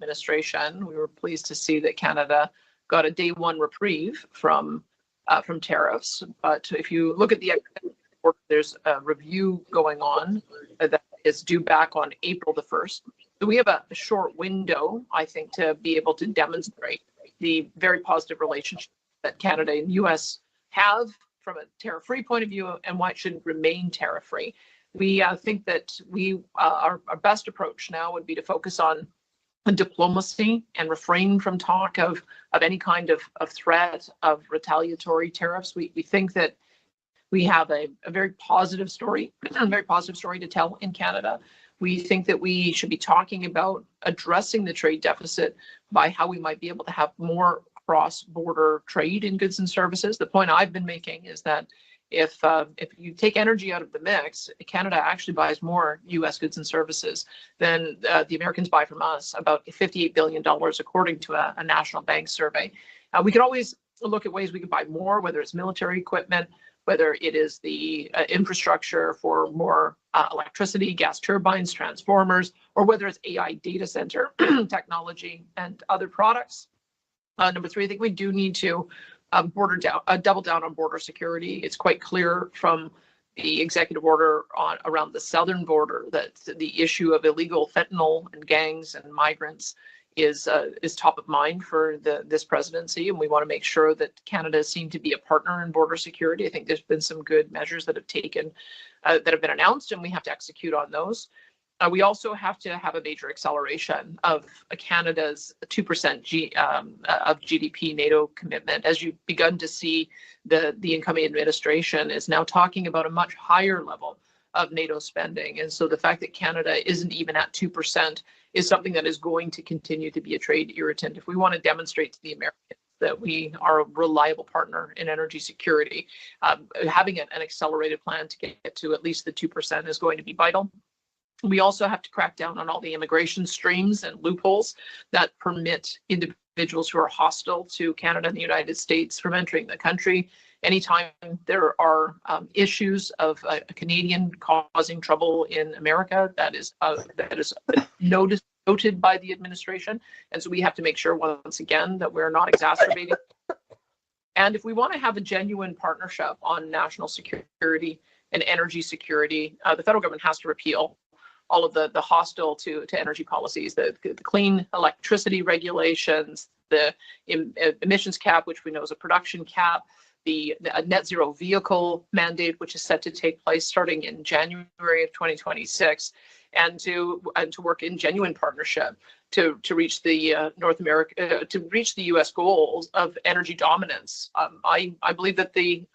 administration, we were pleased to see that Canada got a day one reprieve from tariffs. But if you look at the there's a review going on that is due back on April the 1st. So we have a short window, I think, to be able to demonstrate the very positive relationship that Canada and the U.S. have from a tariff-free point of view and why it shouldn't remain tariff-free. We think that our best approach now would be to focus on diplomacy and refrain from talk of any kind of threat of retaliatory tariffs. We think that we have a very positive story, a very positive story to tell in Canada. We think that we should be talking about addressing the trade deficit by how we might be able to have more cross-border trade in goods and services. The point I've been making is that if you take energy out of the mix, Canada actually buys more U.S. goods and services than the Americans buy from us, about $58 billion, according to a National Bank survey. We can always look at ways we can buy more, whether it's military equipment, whether it is the infrastructure for more electricity, gas turbines, transformers, or whether it's AI data center technology and other products. Number three, I think we do need to double down on border security. It's quite clear from the executive order around the southern border that the issue of illegal fentanyl and gangs and migrants is top of mind for this presidency, and we want to make sure that Canada is seen to be a partner in border security. I think there's been some good measures that have been announced, and we have to execute on those. We also have to have a major acceleration of Canada's 2% of GDP NATO commitment. As you've begun to see, the incoming administration is now talking about a much higher level of NATO spending. And so the fact that Canada isn't even at 2% is something that is going to continue to be a trade irritant. If we want to demonstrate to the Americans that we are a reliable partner in energy security, having an accelerated plan to get to at least the 2% is going to be vital. We also have to crack down on all the immigration streams and loopholes that permit individuals who are hostile to Canada and the United States from entering the country. Anytime there are issues of a Canadian causing trouble in America, that is noted by the administration. And so we have to make sure, once again, that we're not exacerbating. And if we want to have a genuine partnership on national security and energy security, the federal government has to repeal all of the hostile to energy policies, the clean electricity regulations, the emissions cap, which we know is a production cap, the net zero vehicle mandate, which is set to take place starting in January of 2026, and to work in genuine partnership to reach the the U.S. goals of energy dominance. I believe that the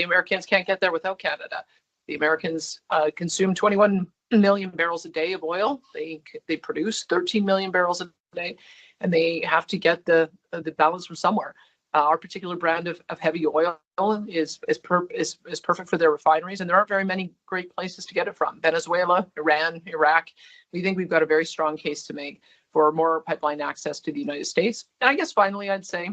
Americans can't get there without Canada. The Americans consume 21 million barrels a day of oil. They produce 13 million barrels a day, and they have to get the balance from somewhere. Our particular brand of heavy oil is perfect for their refineries, and there aren't very many great places to get it from. Venezuela, Iran, Iraq. We think we've got a very strong case to make for more pipeline access to the United States. And I guess finally, I'd say,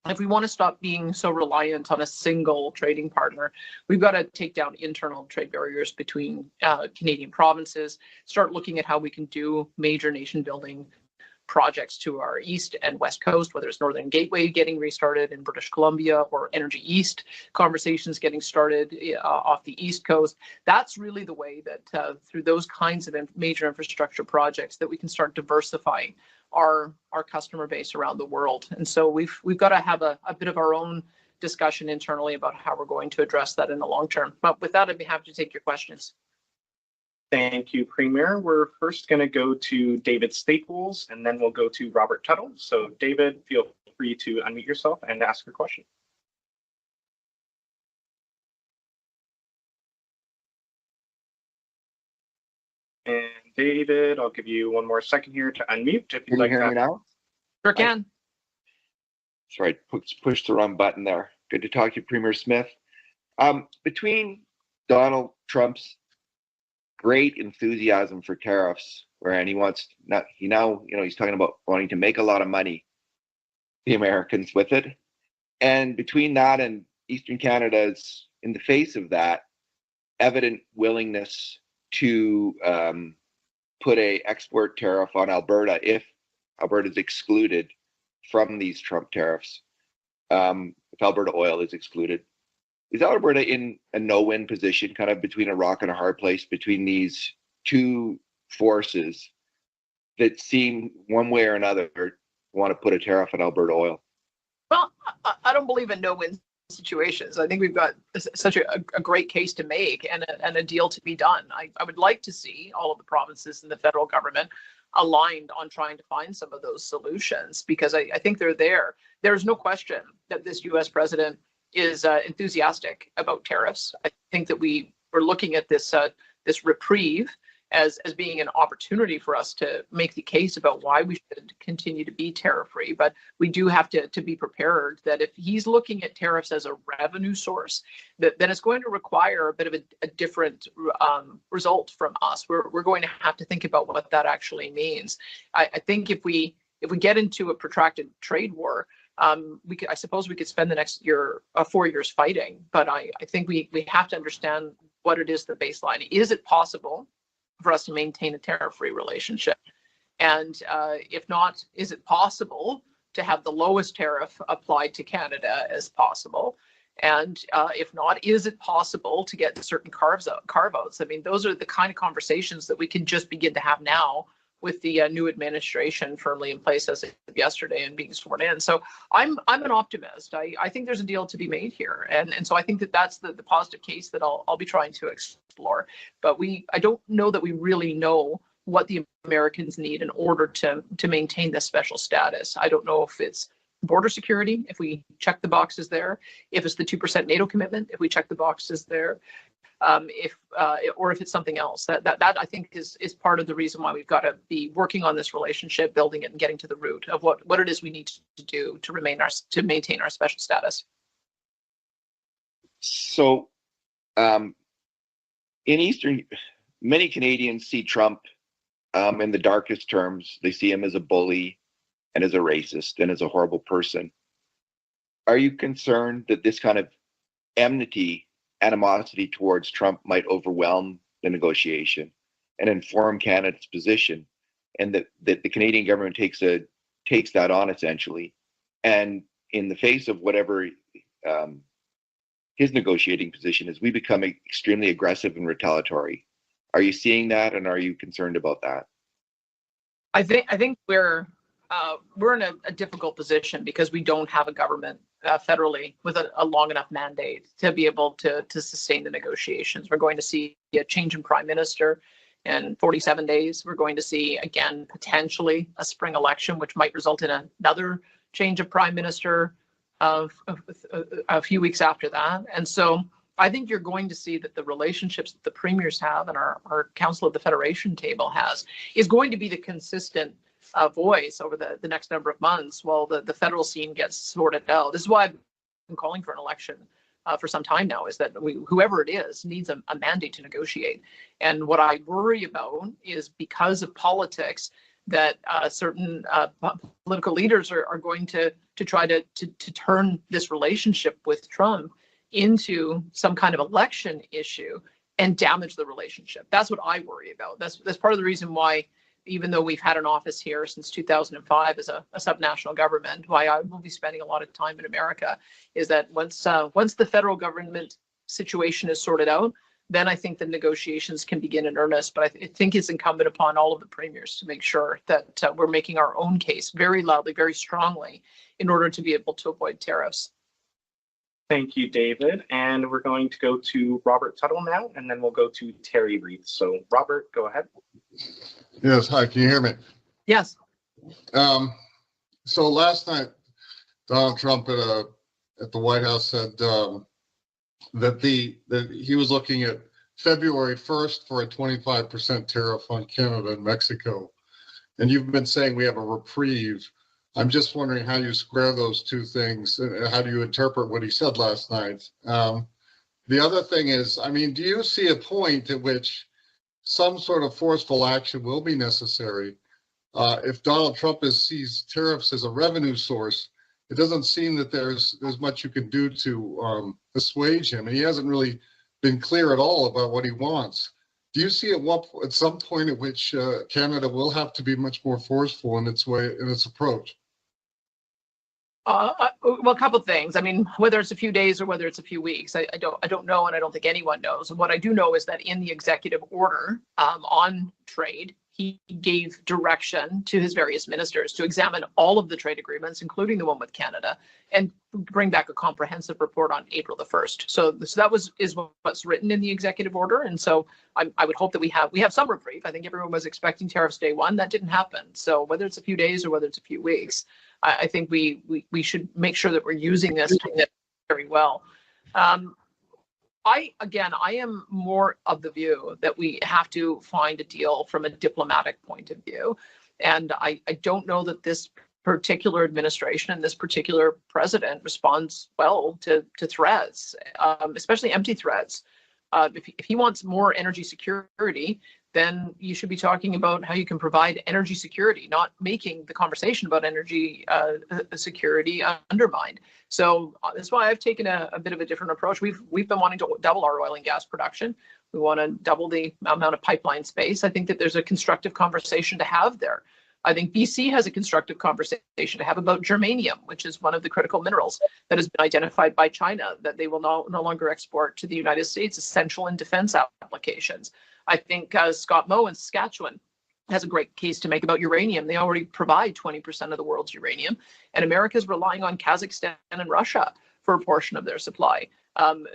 if we want to stop being so reliant on a single trading partner, we've got to take down internal trade barriers between Canadian provinces, start looking at how we can do major nation building projects to our east and west coast, whether it's Northern Gateway getting restarted in British Columbia or Energy East conversations getting started off the east coast. That's really the way that through those kinds of major infrastructure projects that we can start diversifying our customer base around the world. And so we've got to have a bit of our own discussion internally about how we're going to address that in the long term. But with that, I'd be happy to take your questions. Thank you, Premier. We're first going to go to David Staples, and then we'll go to Robert Tuttle. So David, feel free to unmute yourself and ask your question. And David, I'll give you one more second here to unmute if you'd like to. Can you hear me now? Sure can. Sorry, pushed the wrong button there. Good to talk to you, Premier Smith. Between Donald Trump's great enthusiasm for tariffs, and he's talking about wanting to make a lot of money, the Americans, with it, and between that and Eastern Canada's, in the face of that, evident willingness to put a export tariff on Alberta if Alberta is excluded from these Trump tariffs, if Alberta oil is excluded, is Alberta in a no-win position, kind of between a rock and a hard place between these two forces that seem one way or another want to put a tariff on Alberta oil? Well, I don't believe in no-win situations. I think we've got such a great case to make and a deal to be done. I would like to see all of the provinces and the federal government aligned on trying to find some of those solutions, because I think they're there. There's no question that this U.S. president is enthusiastic about tariffs. I think that we're looking at this reprieve as being an opportunity for us to make the case about why we should continue to be tariff-free. But we do have to be prepared that if he's looking at tariffs as a revenue source, then it's going to require a bit of a different result from us. We're going to have to think about what that actually means. I think if we get into a protracted trade war, I suppose we could spend the next 4 years fighting, but I think we have to understand what it is, the baseline. Is it possible for us to maintain a tariff-free relationship? And if not, is it possible to have the lowest tariff applied to Canada as possible? And if not, is it possible to get certain carve-outs? I mean, those are the kind of conversations that we can just begin to have now with the new administration firmly in place as of yesterday and being sworn in. So I'm an optimist. I think there's a deal to be made here. And so I think that's the positive case that I'll be trying to explore. But I don't know that we really know what the Americans need in order to maintain this special status. I don't know if it's border security, if we check the boxes there, if it's the 2% NATO commitment, if we check the boxes there, or if it's something else. That I think is part of the reason why we've got to be working on this relationship, building it, and getting to the root of what it is we need to do to maintain our special status. So, in Eastern, many Canadians see Trump in the darkest terms. They see him as a bully and as a racist and as a horrible person. Are you concerned that this kind of animosity towards Trump might overwhelm the negotiation and inform Canada's position, and that the Canadian government takes that on essentially, and in the face of whatever his negotiating position is, we become extremely aggressive and retaliatory? Are you seeing that, and are you concerned about that? I think we're in a difficult position because we don't have a government federally with a long enough mandate to be able to sustain the negotiations. We're going to see a change in prime minister in 47 days. We're going to see, again, potentially a spring election, which might result in another change of prime minister of a few weeks after that. And so I think you're going to see that the relationships that the premiers have and our Council of the Federation table has is going to be the consistent voice over the next number of months while the federal scene gets sorted out. This is why I've been calling for an election for some time now, is that whoever it is needs a mandate to negotiate. And what I worry about is, because of politics, that certain political leaders are going to try to turn this relationship with Trump into some kind of election issue and damage the relationship. That's what I worry about. That's part of the reason why, even though we've had an office here since 2005 as a subnational government, why I will be spending a lot of time in America, is that once the federal government situation is sorted out, then I think the negotiations can begin in earnest. But I think it's incumbent upon all of the premiers to make sure that we're making our own case very loudly, very strongly, in order to be able to avoid tariffs. Thank you, David. And we're going to go to Robert Tuttle now, and then we'll go to Terry Reith. So, Robert, go ahead. Yes, hi, can you hear me? Yes. So last night, Donald Trump at the White House said that he was looking at February 1st for a 25% tariff on Canada and Mexico. And you've been saying we have a reprieve. I'm just wondering how you square those two things. How do you interpret what he said last night? The other thing is, I mean, do you see a point at which some sort of forceful action will be necessary? If Donald Trump sees tariffs as a revenue source, it doesn't seem that there's much you can do to assuage him. And he hasn't really been clear at all about what he wants. Do you see at some point at which Canada will have to be much more forceful in its approach? Well, a couple of things. I mean, whether it's a few days or whether it's a few weeks, I don't know, and I don't think anyone knows. And what I do know is that in the executive order on trade, he gave direction to his various ministers to examine all of the trade agreements, including the one with Canada, and bring back a comprehensive report on April the 1st. So that is what's written in the executive order. And so I would hope that we have some reprieve. I think everyone was expecting tariffs day one. That didn't happen. So whether it's a few days or whether it's a few weeks, I think we should make sure that we're using this very well. I am more of the view that we have to find a deal from a diplomatic point of view. And I don't know that this particular administration and this particular president responds well to threats, especially empty threats. If he wants more energy security, then you should be talking about how you can provide energy security, not making the conversation about energy security undermined. So that's why I've taken a bit of a different approach. We've been wanting to double our oil and gas production. We want to double the amount of pipeline space. I think that there's a constructive conversation to have there. I think BC has a constructive conversation to have about germanium, which is one of the critical minerals that has been identified by China that they will no longer export to the United States, essential in defense applications. I think Scott Moe in Saskatchewan has a great case to make about uranium. They already provide 20% of the world's uranium, and America is relying on Kazakhstan and Russia for a portion of their supply. And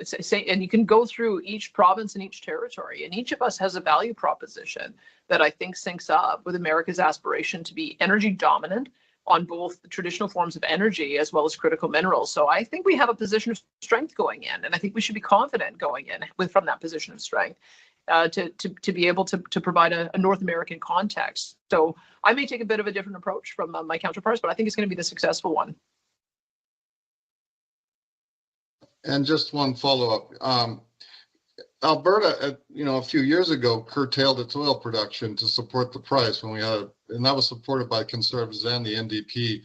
you can go through each province and each territory, and each of us has a value proposition that I think syncs up with America's aspiration to be energy dominant on both the traditional forms of energy as well as critical minerals. So I think we have a position of strength going in, and I think we should be confident going in from that position of strength to be able to provide a North American context. So I may take a bit of a different approach from my counterparts, but I think it's going to be the successful one. And just one follow-up. Alberta, a few years ago, curtailed its oil production to support the price and that was supported by Conservatives and the NDP.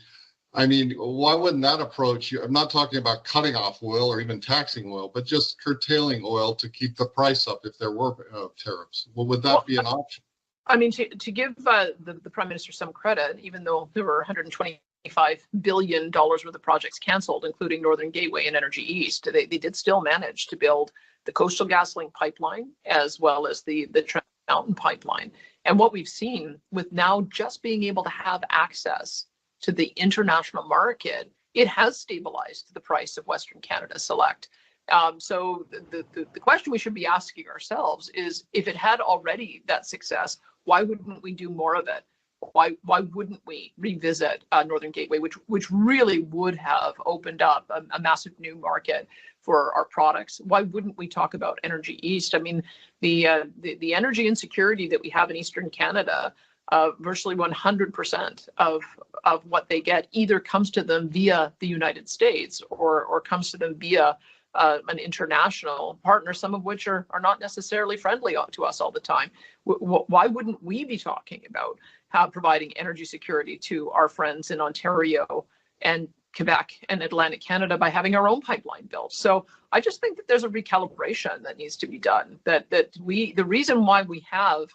I mean, why wouldn't that approach? I'm not talking about cutting off oil or even taxing oil, but just curtailing oil to keep the price up if there were tariffs. Well, would that be an option? I mean, to give the Prime Minister some credit, even though there were $125 billion worth of projects canceled, including Northern Gateway and Energy East, they did still manage to build the Coastal GasLink pipeline as well as the Trans Mountain pipeline. And what we've seen with now just being able to have access to the international market, it has stabilized the price of Western Canada Select. So the question we should be asking ourselves is, if it had already that success, why wouldn't we do more of it? Why wouldn't we revisit Northern Gateway, which really would have opened up a massive new market for our products? Why wouldn't we talk about Energy East? I mean, the energy insecurity that we have in Eastern Canada, virtually 100% of what they get either comes to them via the United States or comes to them via an international partner, some of which are not necessarily friendly to us all the time. Why wouldn't we be talking about how providing energy security to our friends in Ontario and Quebec and Atlantic Canada by having our own pipeline built? So I just think that there's a recalibration that needs to be done. The reason why we have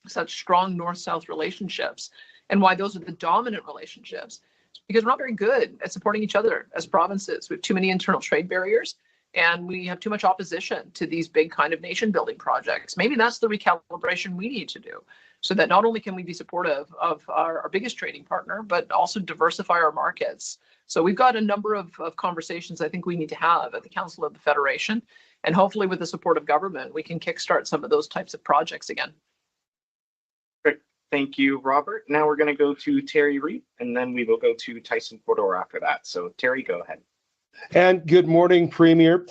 such strong north-south relationships and why those are the dominant relationships is because we're not very good at supporting each other as provinces. We have too many internal trade barriers, and we have too much opposition to these big kind of nation building projects. Maybe that's the recalibration we need to do, so that not only can we be supportive of our biggest trading partner, but also diversify our markets. So we've got a number of conversations I think we need to have at the Council of the Federation, and hopefully with the support of government, we can kickstart some of those types of projects again. Great. Thank you, Robert. Now we're going to go to Terry Reid, and then we will go to Tyson Fordor after that. So Terry, go ahead. And good morning, Premier.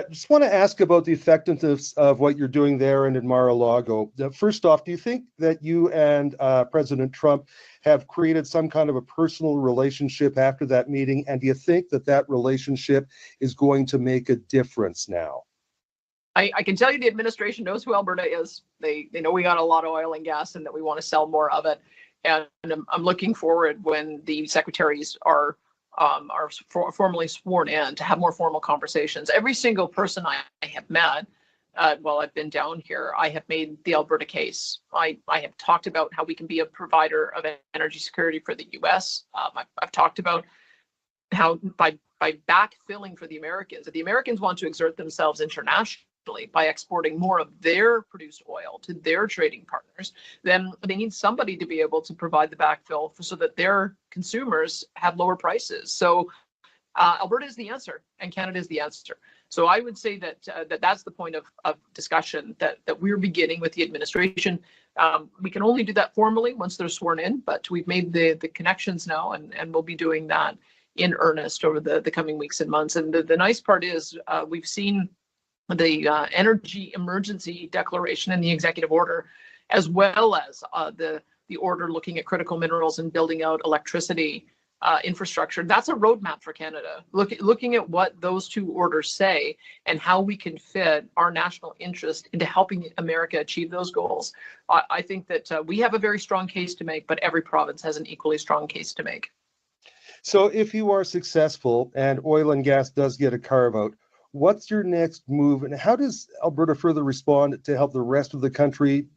Just want to ask about the effectiveness of what you're doing there and in Mar-a-Lago. First off, do you think that you and President Trump have created some kind of a personal relationship after that meeting? And do you think that that relationship is going to make a difference now? I can tell you the administration knows who Alberta is. They know we got a lot of oil and gas and that we want to sell more of it. And I'm looking forward when the secretaries are formally sworn in to have more formal conversations. Every single person I have met while I've been down here, I have made the Alberta case. I have talked about how we can be a provider of energy security for the U.S. I've talked about how by backfilling for the Americans, if the Americans want to exert themselves internationally by exporting more of their produced oil to their trading partners, then they need somebody to be able to provide the backfill so that their consumers have lower prices. So Alberta is the answer, and Canada is the answer. So I would say that that's the point of discussion that we're beginning with the administration. We can only do that formally once they're sworn in, but we've made the connections now, and we'll be doing that in earnest over the coming weeks and months. And the nice part is we've seen the energy emergency declaration and the executive order, as well as the order looking at critical minerals and building out electricity infrastructure. That's a roadmap for Canada. Looking at what those two orders say and how we can fit our national interest into helping America achieve those goals. I think that we have a very strong case to make, but every province has an equally strong case to make. So if you are successful and oil and gas does get a carve out, what's your next move, and how does Alberta further respond to help the rest of the country,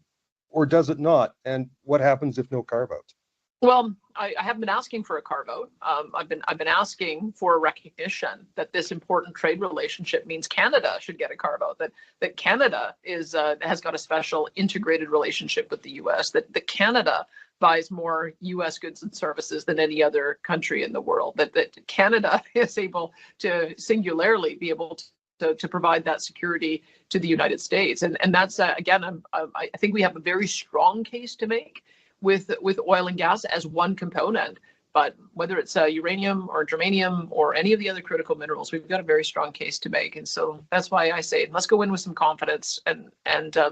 or does it not? And what happens if no carve out? Well, I haven't been asking for a carve out. I've been asking for a recognition that this important trade relationship means Canada should get a carve out. That Canada has got a special integrated relationship with the U.S. That Canada buys more U.S. goods and services than any other country in the world. That Canada is able to singularly be able to provide that security to the United States. And that's again, I think we have a very strong case to make with oil and gas as one component. But whether it's uranium or germanium or any of the other critical minerals, we've got a very strong case to make. And so that's why I say let's go in with some confidence, and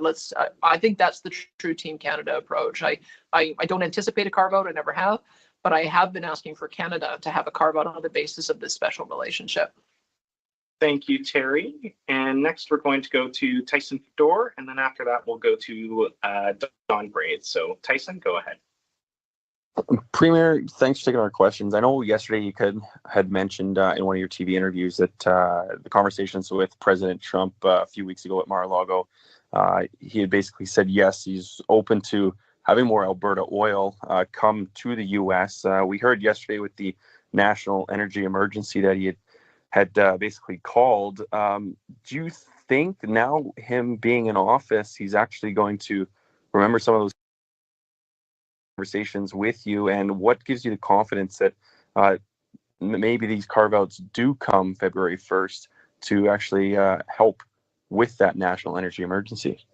let's. I think that's the true Team Canada approach. I don't anticipate a carve out. I never have, but I have been asking for Canada to have a carve out on the basis of this special relationship. Thank you, Terry. And next we're going to go to Tyson Fedor, and then after that we'll go to Don Braid. So Tyson, go ahead. Premier, thanks for taking our questions. I know yesterday you had mentioned in one of your TV interviews that the conversations with President Trump a few weeks ago at Mar-a-Lago, he had basically said yes, he's open to having more Alberta oil come to the U.S. We heard yesterday with the national energy emergency that he had basically called. Do you think now, him being in office, he's actually going to remember some of those conversations with you, and what gives you the confidence that maybe these carve-outs do come February 1st to actually help with that national energy emergency?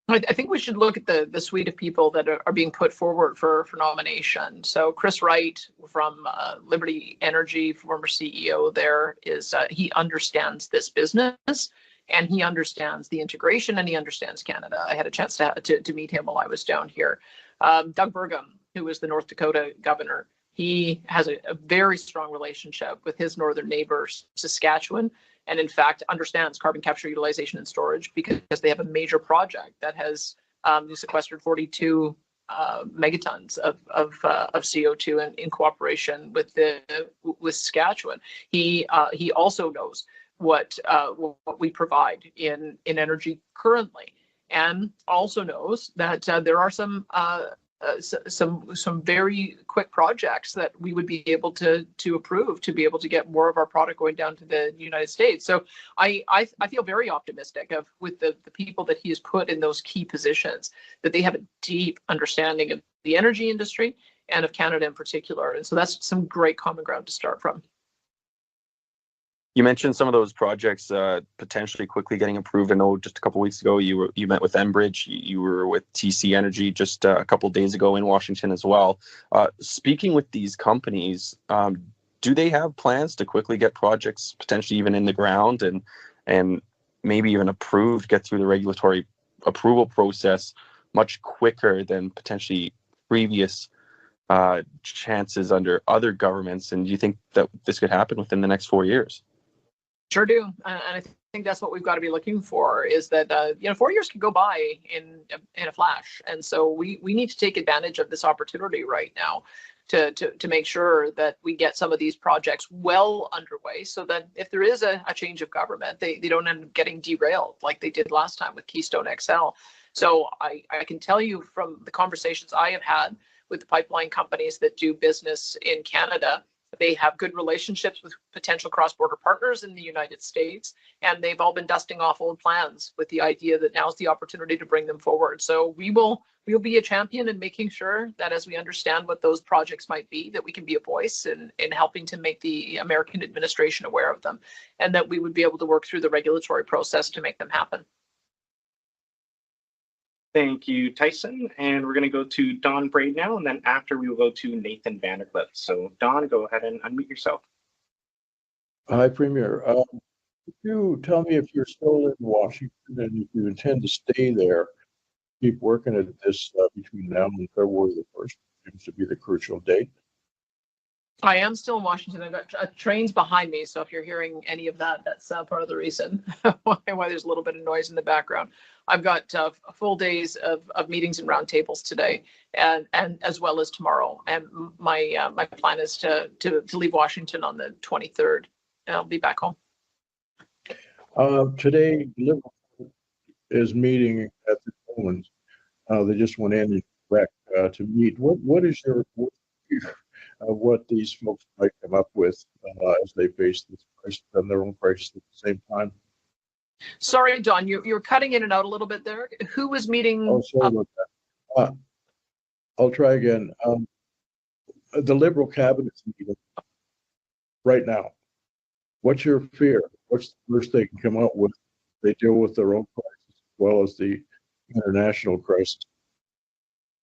I think we should look at the suite of people that are being put forward for nomination. So Chris Wright from Liberty Energy, former CEO there, he understands this business, and he understands the integration, and he understands Canada. I had a chance to meet him while I was down here. Doug Burgum, who is the North Dakota governor, he has a very strong relationship with his northern neighbor, Saskatchewan, and in fact understands carbon capture, utilization, and storage, because they have a major project that has sequestered 42 megatons of CO2 in cooperation with Saskatchewan. He also knows what we provide in energy currently, and also knows that there are some very quick projects that we would be able to approve to be able to get more of our product going down to the United States. So I feel very optimistic with the people that he has put in those key positions, that they have a deep understanding of the energy industry and of Canada in particular. And so that's some great common ground to start from. You mentioned some of those projects potentially quickly getting approved. I know just a couple of weeks ago you met with Enbridge. You were with TC Energy just a couple of days ago in Washington as well. Speaking with these companies, do they have plans to quickly get projects potentially even in the ground and maybe even approved, get through the regulatory approval process much quicker than potentially previous chances under other governments? And do you think that this could happen within the next 4 years? Sure do, and I think that's what we've got to be looking for. Is that 4 years can go by in a flash, and so we need to take advantage of this opportunity right now. to make sure that we get some of these projects well underway, so that if there is a change of government, they don't end up getting derailed like they did last time with Keystone XL. So I can tell you from the conversations I have had with the pipeline companies that do business in Canada, they have good relationships with potential cross-border partners in the United States, and they've all been dusting off old plans with the idea that now's the opportunity to bring them forward. So we'll be a champion in making sure that as we understand what those projects might be, that we can be a voice in helping to make the American administration aware of them, and that we would be able to work through the regulatory process to make them happen. Thank you, Tyson. And we're going to go to Don Braid now, and then after we will go to Nathan Vandercliff. So Don, go ahead and unmute yourself. Hi, Premier. Could you tell me if you're still in Washington and if you intend to stay there, keep working at this between now and February the 1st, seems to be the crucial date? I am still in Washington. I've got trains behind me, so if you're hearing any of that, that's part of the reason why there's a little bit of noise in the background. I've got full days of meetings and roundtables today, and as well as tomorrow. And my plan is to leave Washington on the 23rd, and I'll be back home. Today, Liberal is meeting at the moment. They just went in to meet. What is your what these folks might come up with as they face this crisis and their own crisis at the same time? Sorry, Don, you're cutting in and out a little bit there. Who was meeting? Oh, sorry about that. I'll try again. The Liberal cabinet's meeting right now. What's your fear? What's the worst they can come out with? They deal with their own crisis as well as the international crisis.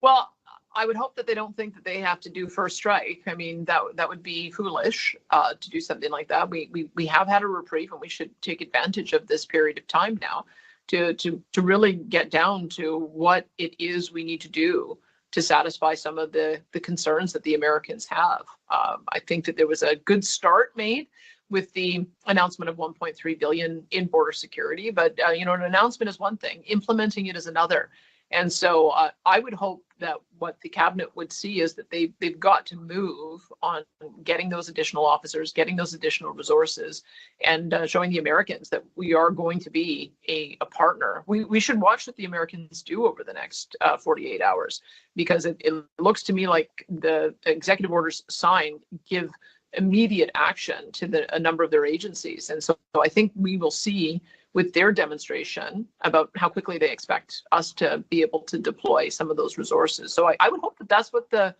Well, I would hope that they don't think that they have to do first strike. I mean, that would be foolish to do something like that. We have had a reprieve, and we should take advantage of this period of time now to really get down to what it is we need to do to satisfy some of the concerns that the Americans have. I think that there was a good start made with the announcement of 1.3 billion in border security, but an announcement is one thing, implementing it is another. And so I would hope that what the cabinet would see is that they've got to move on getting those additional officers, getting those additional resources, and showing the Americans that we are going to be a partner. We should watch what the Americans do over the next 48 hours, because it looks to me like the executive orders signed give immediate action to a number of their agencies. And so I think we will see with their demonstration about how quickly they expect us to be able to deploy some of those resources. So I would hope that that's what the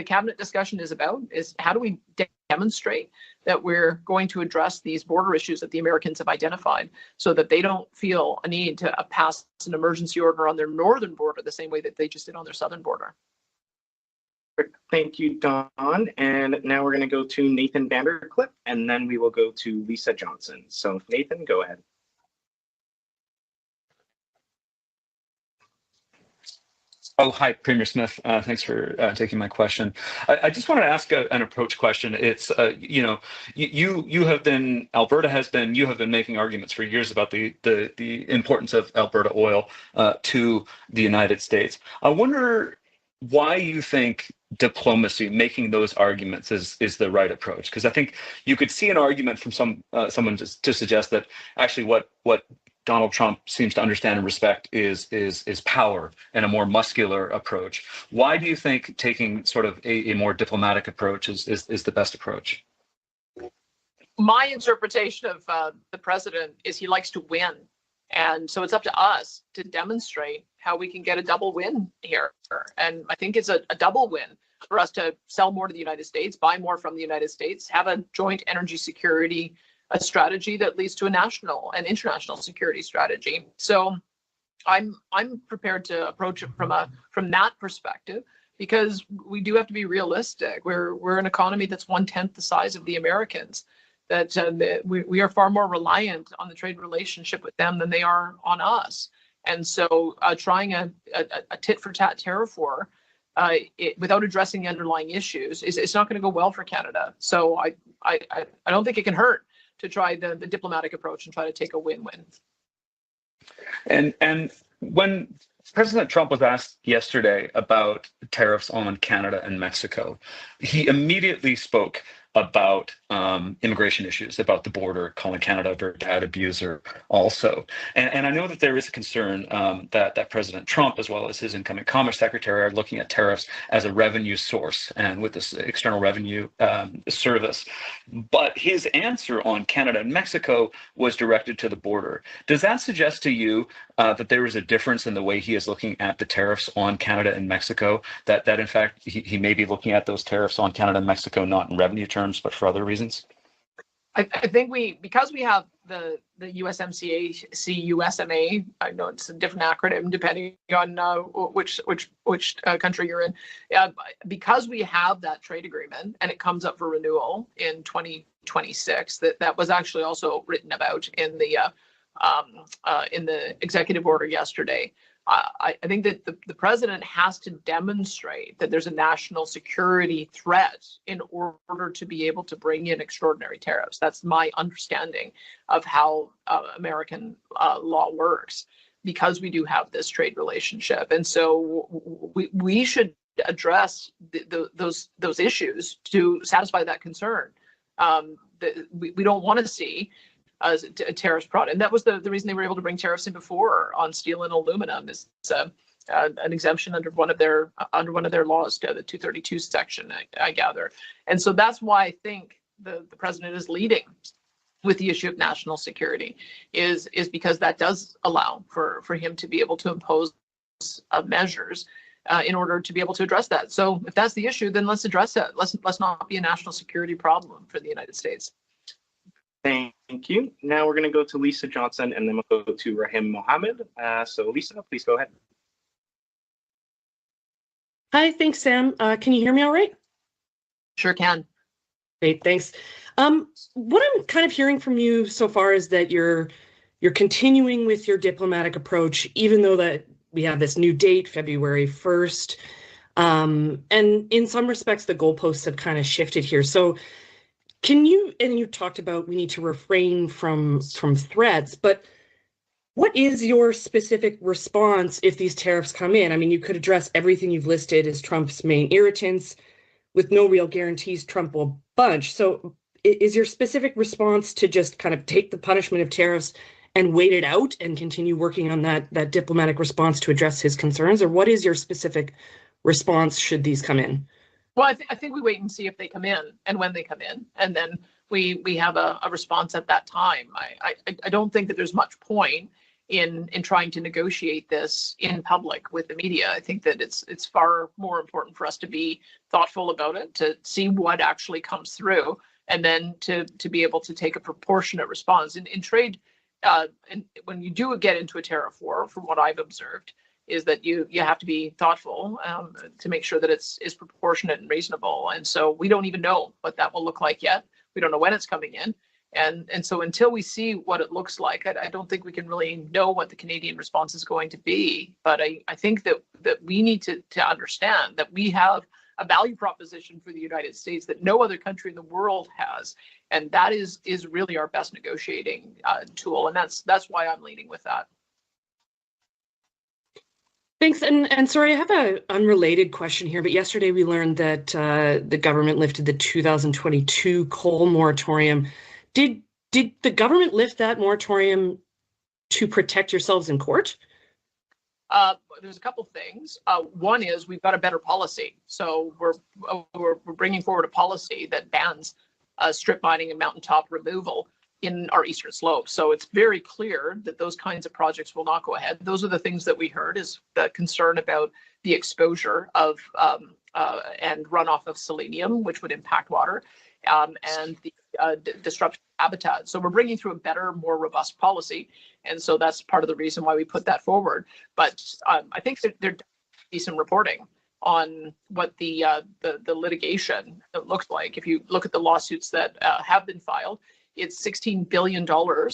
cabinet discussion is about, is how do we demonstrate that we're going to address these border issues that the Americans have identified, so that they don't feel a need to pass an emergency order on their northern border the same way that they just did on their southern border. Thank you, Don. And now we're going to go to Nathan Vandercliff, and then we will go to Lisa Johnson. So Nathan, go ahead. Oh, hi, Premier Smith. Thanks for taking my question. I just wanted to ask an approach question. It's, you have been, Alberta has been, you have been making arguments for years about the importance of Alberta oil to the United States. I wonder why you think diplomacy, making those arguments, is the right approach. Because I think you could see an argument from someone to suggest that actually what Donald Trump seems to understand and respect is power and a more muscular approach. Why do you think taking sort of a more diplomatic approach is the best approach? My interpretation of the president is he likes to win. And so it's up to us to demonstrate how we can get a double win here. And I think it's a double win for us to sell more to the United States, buy more from the United States, have a joint energy security a strategy that leads to a national and international security strategy. So I'm prepared to approach it from that perspective, because we do have to be realistic. We're an economy that's 1/10 the size of the Americans. That we are far more reliant on the trade relationship with them than they are on us. And so trying a tit for tat tariff war without addressing the underlying issues it's not going to go well for Canada. So I don't think it can hurt to try the diplomatic approach and try to take a win-win. And when President Trump was asked yesterday about tariffs on Canada and Mexico. He immediately spoke about immigration issues, about the border, calling Canada a very bad abuser also. And I know that there is a concern that President Trump, as well as his incoming Commerce Secretary, are looking at tariffs as a revenue source and with this External Revenue Service. But his answer on Canada and Mexico was directed to the border. Does that suggest to you that there is a difference in the way he is looking at the tariffs on Canada and Mexico, that in fact he may be looking at those tariffs on Canada and Mexico not in revenue terms, but for other reasons? I think because we have the USMCA, CUSMA, I know it's a different acronym depending on which country you're in. Because we have that trade agreement and it comes up for renewal in 2026, that was actually also written about in the executive order yesterday. I think that the president has to demonstrate that there's a national security threat in order to be able to bring in extraordinary tariffs. That's my understanding of how American law works, because we do have this trade relationship. And so we should address those issues to satisfy that concern. We don't want to see a tariffs brought in. That was the reason they were able to bring tariffs in before on steel and aluminum, is an exemption under one of their laws, the 232 section, I gather. And so that's why I think the president is leading with the issue of national security, is because that does allow for him to be able to impose measures in order to be able to address that. So if that's the issue, then let's address it. Let's not be a national security problem for the United States. Thank you. Now we're going to go to Lisa Johnson, and then we'll go to Rahim Mohammed. So Lisa, please go ahead. Hi, thanks, Sam. Can you hear me all right? Sure can. Great, thanks. What I'm kind of hearing from you so far is that you're continuing with your diplomatic approach, even though that we have this new date, February 1st. And in some respects, the goalposts have kind of shifted here. So can you, and you talked about we need to refrain from threats, but what is your specific response if these tariffs come in? I mean, you could address everything you've listed as Trump's main irritants with no real guarantees Trump will budge. So is your specific response to just kind of take the punishment of tariffs and wait it out and continue working on that diplomatic response to address his concerns? Or what is your specific response should these come in? Well, I think we wait and see if they come in and when they come in, and then we have a response at that time. I don't think that there's much point in trying to negotiate this in public with the media. I think that it's far more important for us to be thoughtful about it, to see what actually comes through, and then to be able to take a proportionate response. In trade, and when you do get into a tariff war, from what I've observed, is that you have to be thoughtful to make sure that it's proportionate and reasonable. And so we don't even know what that will look like yet. We don't know when it's coming in. And so until we see what it looks like, I don't think we can really know what the Canadian response is going to be. But I think that we need to understand that we have a value proposition for the United States that no other country in the world has. And that is really our best negotiating tool. And that's why I'm leading with that. Thanks. And sorry, I have an unrelated question here, but yesterday we learned that the government lifted the 2022 coal moratorium. Did the government lift that moratorium to protect yourselves in court? There's a couple things. One is we've got a better policy. So we're bringing forward a policy that bans strip mining and mountaintop removal in our eastern slopes. So it's very clear that those kinds of projects will not go ahead. Those are the things that we heard, is the concern about the exposure of and runoff of selenium, which would impact water, and the disruption of habitat. So we're bringing through a better, more robust policy. And so that's part of the reason why we put that forward. But I think that there be some reporting on what the litigation looks like. If you look at the lawsuits that have been filed, it's $16 billion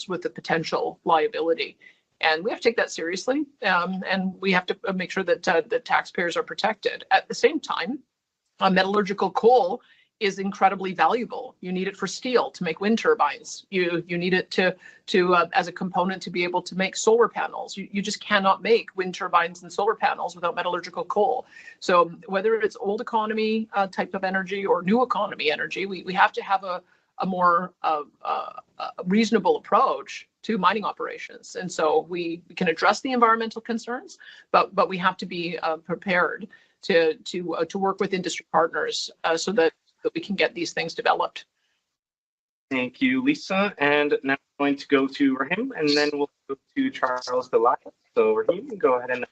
with the potential liability. And we have to take that seriously. And we have to make sure that the taxpayers are protected. At the same time, metallurgical coal is incredibly valuable. You need it for steel to make wind turbines. You need it to as a component to be able to make solar panels. You just cannot make wind turbines and solar panels without metallurgical coal. So whether it's old economy type of energy or new economy energy, we have to have a more reasonable approach to mining operations. And so we can address the environmental concerns, but we have to be prepared to work with industry partners so that we can get these things developed. Thank you, Lisa. And now I'm going to go to Rahim, and then we'll go to Charles Delisle. So Rahim, go ahead and.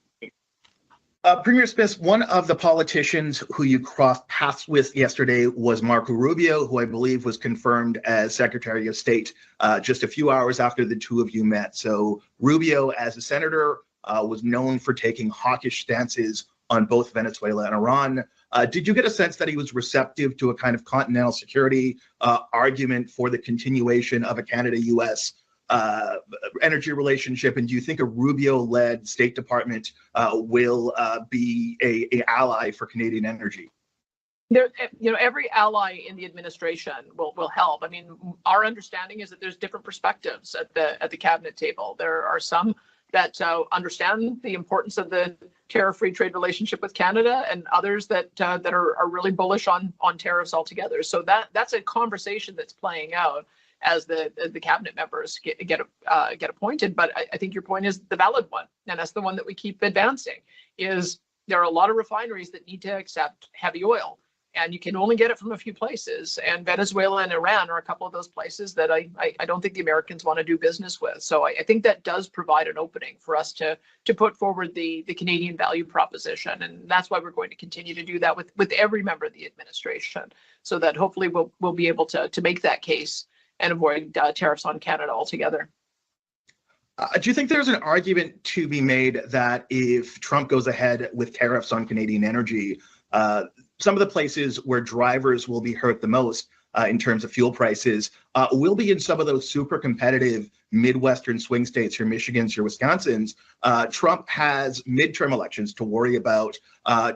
Premier Smith, one of the politicians who you crossed paths with yesterday was Marco Rubio, who I believe was confirmed as Secretary of State just a few hours after the two of you met. So Rubio, as a senator, was known for taking hawkish stances on both Venezuela and Iran. Did you get a sense that he was receptive to a kind of continental security argument for the continuation of a Canada-U.S. Energy relationship? And do you think a Rubio-led State Department will be a ally for Canadian energy? There, every ally in the administration will help. I mean, our understanding is that there's different perspectives at the cabinet table. There are some that understand the importance of the tariff-free trade relationship with Canada, and others that are really bullish on tariffs altogether. So that's a conversation that's playing out as the cabinet members get appointed. But I think your point is the valid one, and that's the one that we keep advancing. Is there are a lot of refineries that need to accept heavy oil, and you can only get it from a few places. And Venezuela and Iran are a couple of those places that I don't think the Americans want to do business with. So I think that does provide an opening for us to put forward the Canadian value proposition. And that's why we're going to continue to do that with every member of the administration, so that hopefully we'll be able to make that case and avoid tariffs on Canada altogether. Do you think there's an argument to be made that if Trump goes ahead with tariffs on Canadian energy, some of the places where drivers will be hurt the most in terms of fuel prices will be in some of those super competitive Midwestern swing states, your Michigans, your Wisconsins? Trump has midterm elections to worry about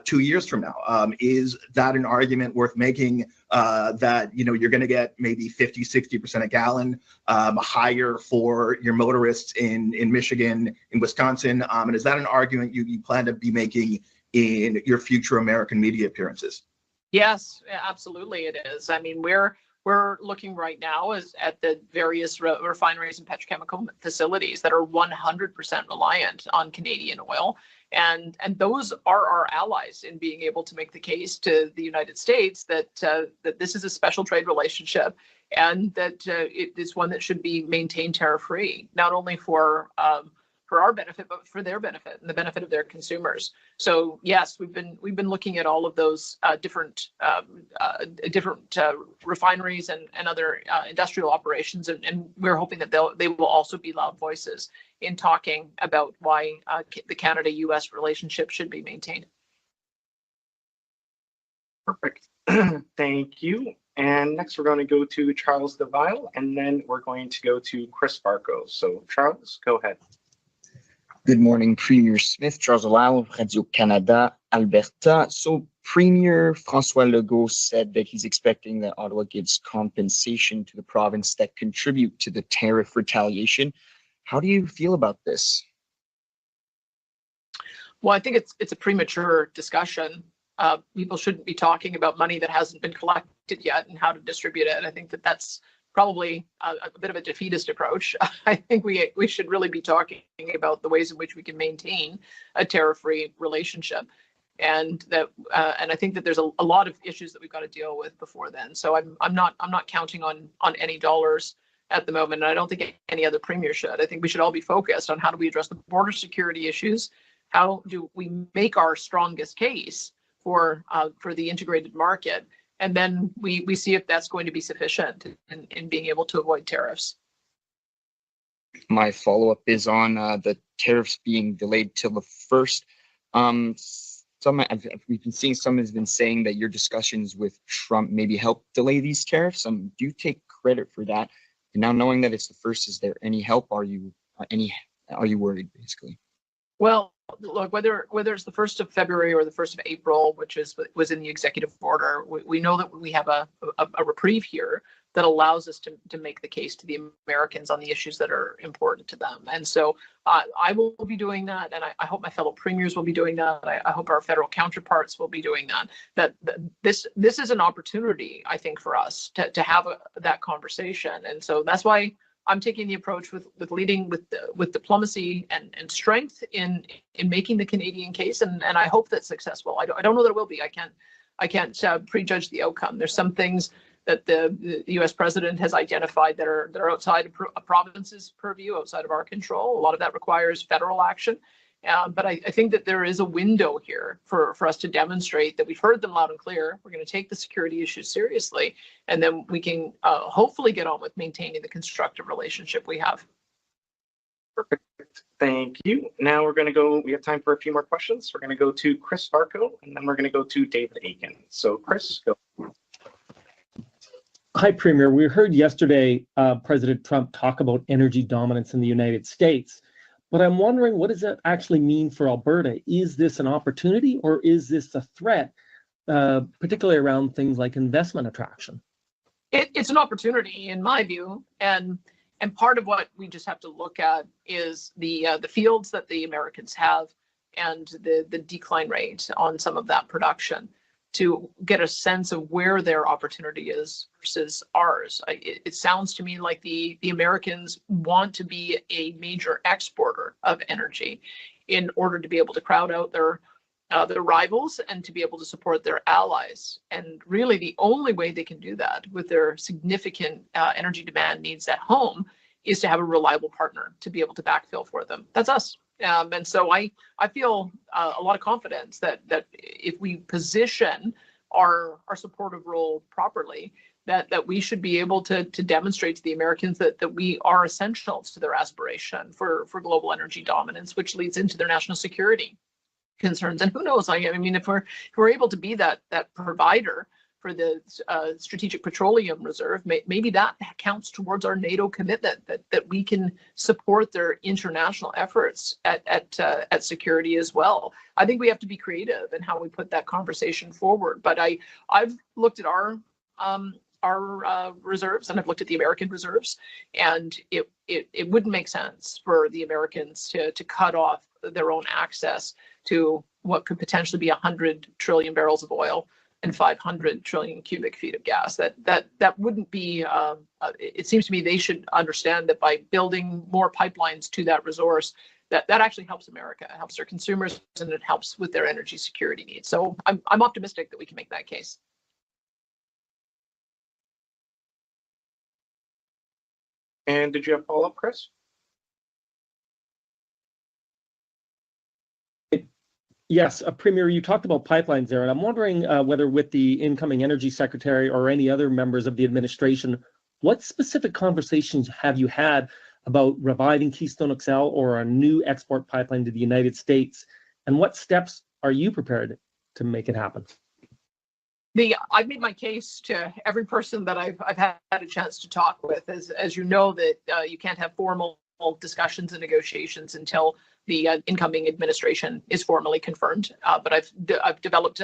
2 years from now. Is that an argument worth making, that you're going to get maybe 50, 60% a gallon higher for your motorists in Michigan, in Wisconsin? And is that an argument you plan to be making in your future American media appearances? Yes, absolutely it is. I mean, we're looking right now at the various refineries and petrochemical facilities that are 100% reliant on Canadian oil. And those are our allies in being able to make the case to the United States that this is a special trade relationship, and that it is one that should be maintained tariff-free, not only for our benefit, but for their benefit and the benefit of their consumers. So yes, we've been looking at all of those different refineries and other industrial operations, and we're hoping that they will also be loud voices in talking about why the Canada-U.S. relationship should be maintained. Perfect. Thank you. And next we're going to go to Charles Delisle, and then we're going to go to Chris Barco. So Charles, go ahead. Good morning, Premier Smith. Charles Delisle, Radio-Canada, Alberta. So Premier François Legault said that he's expecting that Ottawa gives compensation to the province that contribute to the tariff retaliation. How do you feel about this? Well, I think it's a premature discussion. People shouldn't be talking about money that hasn't been collected yet and how to distribute it. I think that's probably a bit of a defeatist approach. I think we should really be talking about the ways in which we can maintain a tariff-free relationship, and I think that there's a lot of issues that we've got to deal with before then. So I'm not counting on any dollars at the moment, and I don't think any other premier should. I think we should all be focused on how do we address the border security issues, how do we make our strongest case for the integrated market, and then we see if that's going to be sufficient in being able to avoid tariffs. My follow-up is on the tariffs being delayed till the 1st. We've been seeing some has been saying that your discussions with Trump maybe helped delay these tariffs. Do you take credit for that? And now knowing that it's the 1st, is there any help? Are you worried, basically? Well, look, whether it's the 1st of February or the 1st of April, which was in the executive order, we know that we have a reprieve here that allows us to make the case to the Americans on the issues that are important to them. And so I will be doing that, and I hope my fellow premiers will be doing that. I hope our federal counterparts will be doing that. That this is an opportunity, I think, for us to have that conversation. And so that's why I'm taking the approach with leading with diplomacy and strength in making the Canadian case, and I hope that's successful. I don't know that it will be. I can't prejudge the outcome. There's some things that the U.S. president has identified that are outside a province's purview, outside of our control. A lot of that requires federal action. But I think that there is a window here for us to demonstrate that we've heard them loud and clear. We're going to take the security issues seriously, and then we can hopefully get on with maintaining the constructive relationship we have. Perfect. Thank you. Now we're going to go, we have time for a few more questions. We're going to go to Chris Farco, and then we're going to go to David Akin. So Chris, go. Hi, Premier. We heard yesterday President Trump talk about energy dominance in the United States, but I'm wondering, what does that actually mean for Alberta? Is this an opportunity or is this a threat, particularly around things like investment attraction? It's an opportunity, in my view, and part of what we just have to look at is the fields that the Americans have and the decline rate on some of that production, to get a sense of where their opportunity is versus ours. It sounds to me like the Americans want to be a major exporter of energy in order to be able to crowd out their rivals and to be able to support their allies. And really the only way they can do that with their significant energy demand needs at home is to have a reliable partner to be able to backfill for them. That's us. And so I feel a lot of confidence that if we position our supportive role properly, that we should be able to demonstrate to the Americans that we are essential to their aspiration for global energy dominance, which leads into their national security concerns. And who knows? I mean, if we're able to be that provider for the Strategic Petroleum Reserve, maybe that counts towards our NATO commitment, that we can support their international efforts at security as well. I think we have to be creative in how we put that conversation forward. But I've looked at our reserves, and I've looked at the American reserves, and it wouldn't make sense for the Americans to cut off their own access to what could potentially be 100 trillion barrels of oil and 500 trillion cubic feet of gas. That wouldn't be, it seems to me they should understand that by building more pipelines to that resource, that actually helps America, it helps their consumers, and it helps with their energy security needs. So I'm optimistic that we can make that case. And did you have follow-up, Chris? Yes, Premier, you talked about pipelines there, and I'm wondering whether with the incoming energy secretary or any other members of the administration, what specific conversations have you had about reviving Keystone XL or a new export pipeline to the United States? And what steps are you prepared to make it happen? I've made my case to every person that I've had a chance to talk with. As you know, that you can't have formal discussions and negotiations until the incoming administration is formally confirmed. But I've developed,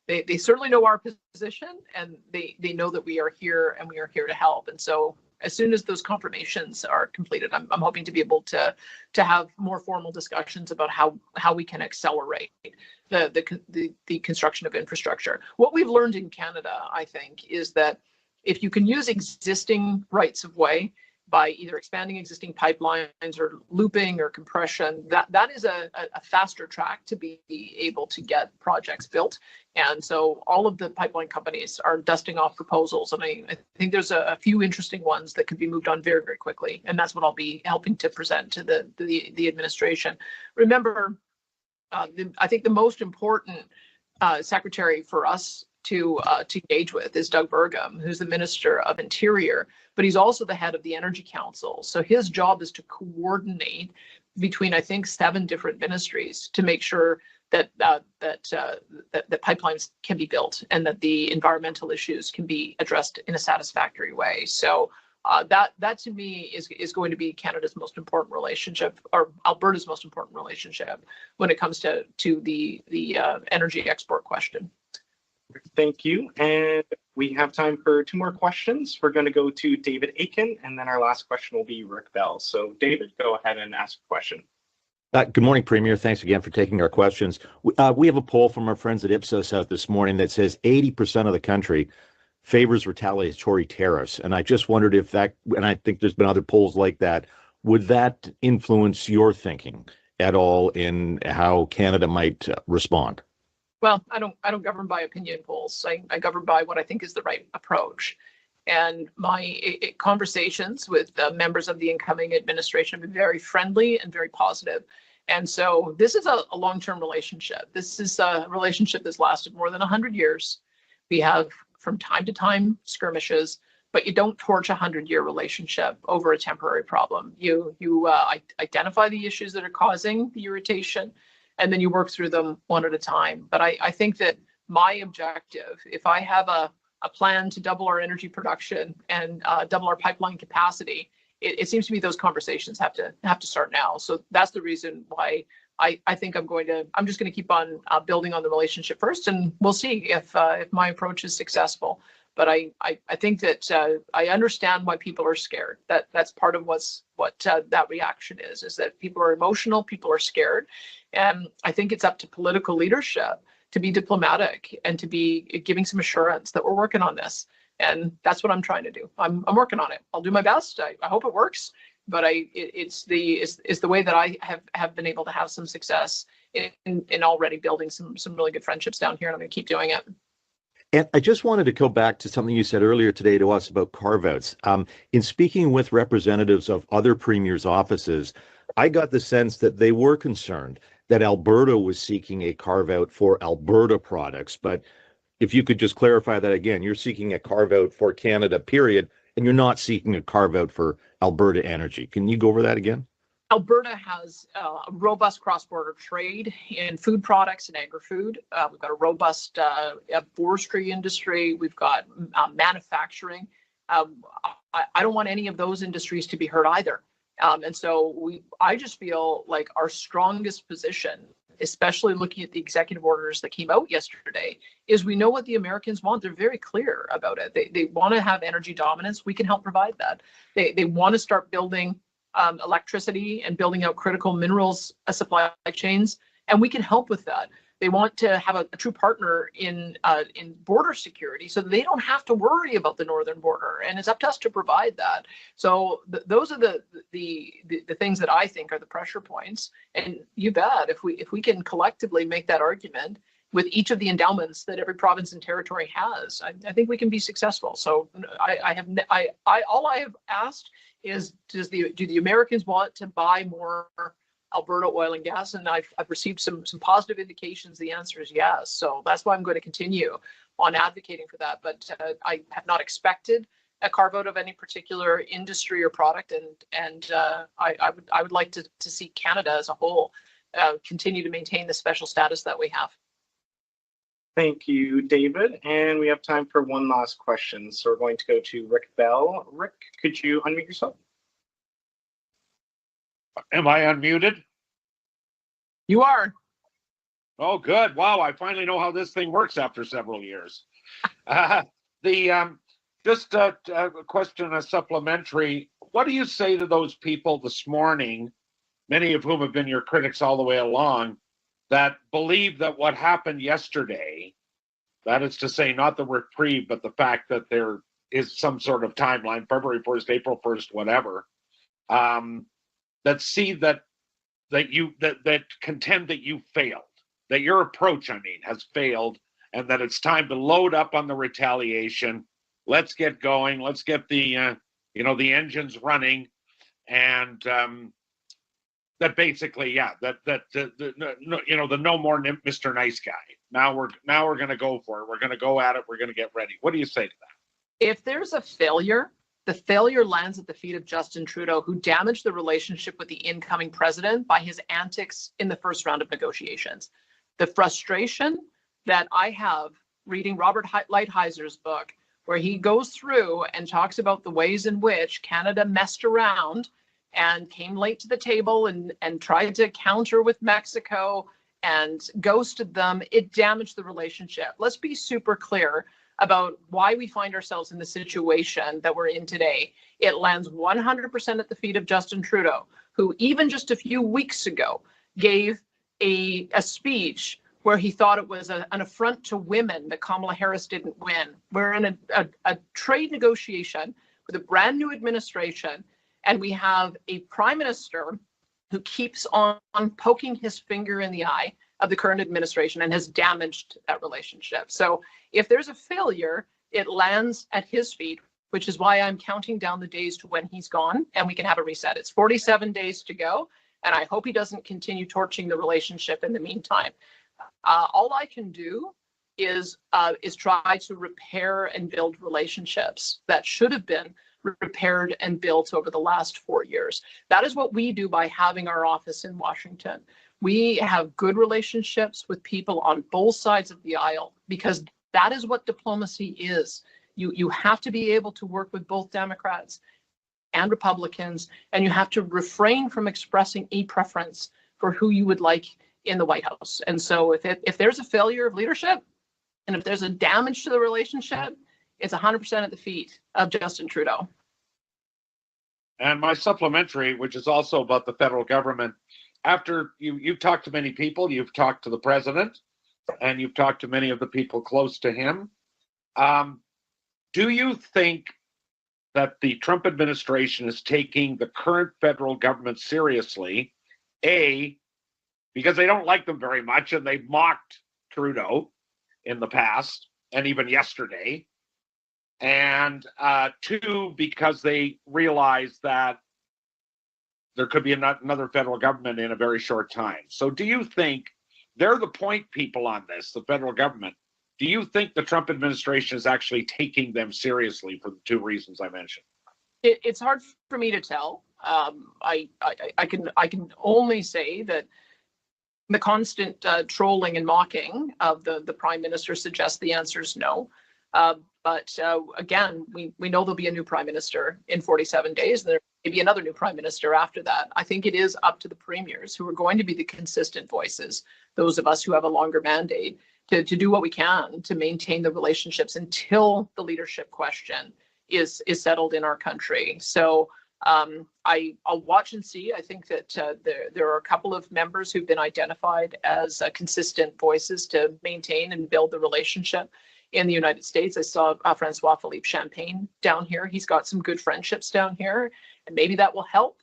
they certainly know our position, and they know that we are here and we are here to help. And so as soon as those confirmations are completed, I'm hoping to be able to have more formal discussions about how we can accelerate the construction of infrastructure. What we've learned in Canada, I think, is that if you can use existing rights of way by either expanding existing pipelines or looping or compression, that is a faster track to be able to get projects built. And so all of the pipeline companies are dusting off proposals, and I think there's a few interesting ones that could be moved on very, very quickly. And that's what I'll be helping to present to the administration. Remember, I think the most important secretary for us to engage with is Doug Burgum, who's the Minister of Interior, but he's also the head of the Energy Council. So his job is to coordinate between, I think, 7 different ministries to make sure that pipelines can be built and that the environmental issues can be addressed in a satisfactory way. So that to me is going to be Canada's most important relationship, or Alberta's most important relationship when it comes to the energy export question. Thank you. And we have time for 2 more questions. We're going to go to David Aiken, and then our last question will be Rick Bell. So David, go ahead and ask a question. Good morning, Premier. Thanks again for taking our questions. We have a poll from our friends at Ipsos out this morning that says 80% of the country favors retaliatory tariffs. And I just wondered if that, and I think there's been other polls like that, would that influence your thinking at all in how Canada might respond? Well, I don't govern by opinion polls. I govern by what I think is the right approach. And my conversations with members of the incoming administration have been very friendly and very positive. And so this is a long-term relationship. This is a relationship that's lasted more than 100 years. We have from time to time skirmishes, but you don't torch a 100-year relationship over a temporary problem. You identify the issues that are causing the irritation, and then you work through them one at a time. But I think that my objective, if I have a plan to double our energy production and double our pipeline capacity, it seems to me those conversations have to start now. So that's the reason why I think I'm just going to keep on building on the relationship first, and we'll see if my approach is successful. But I think that I understand why people are scared. That's part of what that reaction is that people are emotional, people are scared. And I think it's up to political leadership to be diplomatic and to be giving some assurance that we're working on this. And that's what I'm trying to do. I'm working on it. I'll do my best. I hope it works. But it's the way that I have been able to have some success in already building some really good friendships down here, and I'm going to keep doing it. And I just wanted to go back to something you said earlier today to us about carve-outs. In speaking with representatives of other premiers' offices, I got the sense that they were concerned that Alberta was seeking a carve-out for Alberta products. But if you could just clarify that again, you're seeking a carve-out for Canada, period, and you're not seeking a carve-out for Alberta energy. Can you go over that again? Alberta has a robust cross-border trade in food products and agri-food. We've got a robust forestry industry. We've got manufacturing. I don't want any of those industries to be hurt either. And so I just feel like our strongest position, especially looking at the executive orders that came out yesterday, is we know what the Americans want. They're very clear about it. They want to have energy dominance. We can help provide that. They want to start building electricity and building out critical minerals supply chains, and we can help with that. They want to have a true partner in border security, so that they don't have to worry about the northern border, and it's up to us to provide that. So those are the things that I think are the pressure points. And you bet, if we can collectively make that argument with each of the endowments that every province and territory has, I think we can be successful. So all I have asked is, do the Americans want to buy more Alberta oil and gas? And I've received some positive indications. The answer is yes. So that's why I'm going to continue on advocating for that. But I have not expected a carve out of any particular industry or product. And I would like to see Canada as a whole continue to maintain the special status that we have. Thank you, David. And we have time for one last question. So we're going to go to Rick Bell. Rick, could you unmute yourself? Am I unmuted? You are. Oh, good. Wow, I finally know how this thing works after several years. Just a question, a supplementary. What do you say to those people this morning, many of whom have been your critics all the way along, that believe that what happened yesterday, that is to say, not the reprieve, but the fact that there is some sort of timeline, February 1st, April 1st, whatever, that see that contend that you failed, that your approach, has failed, and that it's time to load up on the retaliation. Let's get going. Let's get the the engines running, and that basically, the no more Mr. Nice Guy. Now we're going to go for it. We're going to go at it. We're going to get ready. What do you say to that? If there's a failure, the failure lands at the feet of Justin Trudeau, who damaged the relationship with the incoming president by his antics in the first round of negotiations. The frustration that I have reading Robert Lighthizer book, where he goes through and talks about the ways in which Canada messed around and came late to the table and tried to counter with Mexico and ghosted them, it damaged the relationship. Let's be super clear about why we find ourselves in the situation that we're in today. It lands 100% at the feet of Justin Trudeau, who even just a few weeks ago gave a speech where he thought it was an affront to women that Kamala Harris didn't win. We're in a trade negotiation with a brand new administration, and we have a prime minister who keeps on poking his finger in the eye of the current administration and has damaged that relationship. So if there's a failure, it lands at his feet, which is why I'm counting down the days to when he's gone and we can have a reset. It's 47 days to go, and I hope he doesn't continue torching the relationship in the meantime. All I can do is try to repair and build relationships that should have been repaired and built over the last 4 years. That is what we do by having our office in Washington. We have good relationships with people on both sides of the aisle because that is what diplomacy is. You have to be able to work with both Democrats and Republicans, and you have to refrain from expressing a preference for who you would like in the White House. And so if there's a failure of leadership and if there's a damage to the relationship, it's 100% at the feet of Justin Trudeau. And my supplementary, which is also about the federal government, after you've talked to many people, you've talked to the president, and you've talked to many of the people close to him. Do you think that the Trump administration is taking the current federal government seriously? A, because they don't like them very much, and they've mocked Trudeau in the past, and even yesterday. And two, because they realize that there could be another federal government in a very short time. So do you think they're the point people on this, the federal government? Do you think the Trump administration is actually taking them seriously for the two reasons I mentioned? It's hard for me to tell. I can only say that the constant trolling and mocking of the prime minister suggests the answer is no. But again, we know there'll be a new prime minister in 47 days. And there may be another new prime minister after that. I think it is up to the premiers who are going to be the consistent voices, those of us who have a longer mandate, to do what we can to maintain the relationships until the leadership question is settled in our country. So I'll watch and see. I think that there are a couple of members who've been identified as consistent voices to maintain and build the relationship in the United States. I saw Francois Philippe Champagne down here. He's got some good friendships down here, and maybe that will help.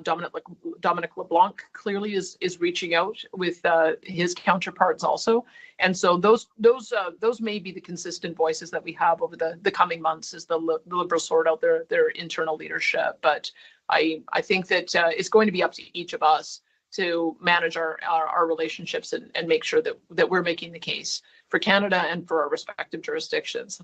Dominic LeBlanc clearly is reaching out with his counterparts also, and so those may be the consistent voices that we have over the coming months as the Liberals sort out their internal leadership. But I think that it's going to be up to each of us to manage our relationships and make sure that we're making the case for Canada and for our respective jurisdictions.